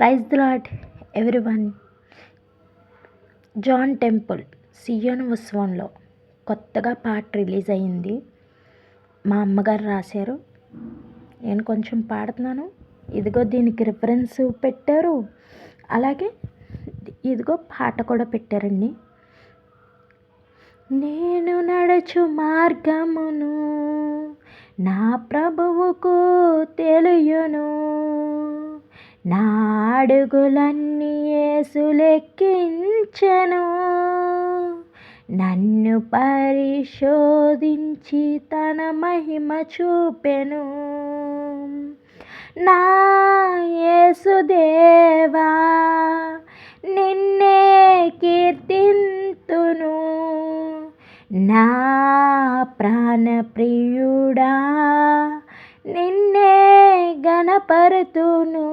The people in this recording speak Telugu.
Praise the lord everyone. John temple సియోను ఉత్సవంలో కొత్తగా పాట రిలీజ్ అయ్యింది. మా అమ్మగారు రాశారు, నేను కొంచెం పాడుతున్నాను. ఇదిగో దీనికి రిఫరెన్స్ పెట్టారు, అలాగే ఇదిగో పాట కూడా పెట్టారండి. నేను నడచు మార్గమును నా ప్రభువుకు తెలియను, నా అడుగులన్నీ యేసు లెక్కించెను, నన్ను పరిశోధించి తన మహిమ చూపెను. నా యేసుదేవా నిన్నే కీర్తింతును, నా ప్రాణప్రియుడా నిన్నే గణపరుతును.